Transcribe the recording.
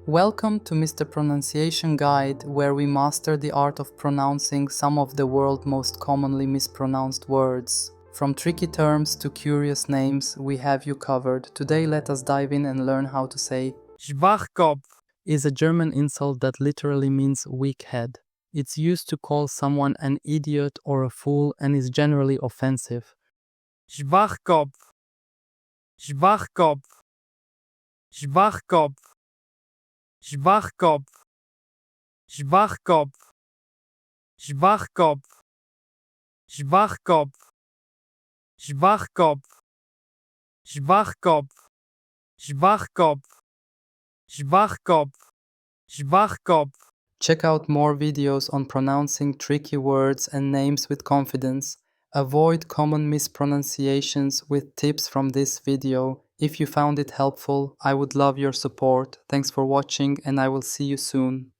Welcome to Mr. Pronunciation Guide, where we master the art of pronouncing some of the world's most commonly mispronounced words. From tricky terms to curious names, we have you covered. Today let us dive in and learn how to say schwachkopf, is a German insult that literally means weak head. It's used to call someone an idiot or a fool and is generally offensive. schwachkopf, schwachkopf, schwachkopf, schwachkopf, schwachkopf, schwachkopf, schwachkopf, schwachkopf, schwachkopf, schwachkopf, schwachkopf, schwachkopf. Check out more videos on pronouncing tricky words and names with confidence. Avoid common mispronunciations with tips from this video. If you found it helpful, I would love your support. Thanks for watching and I will see you soon.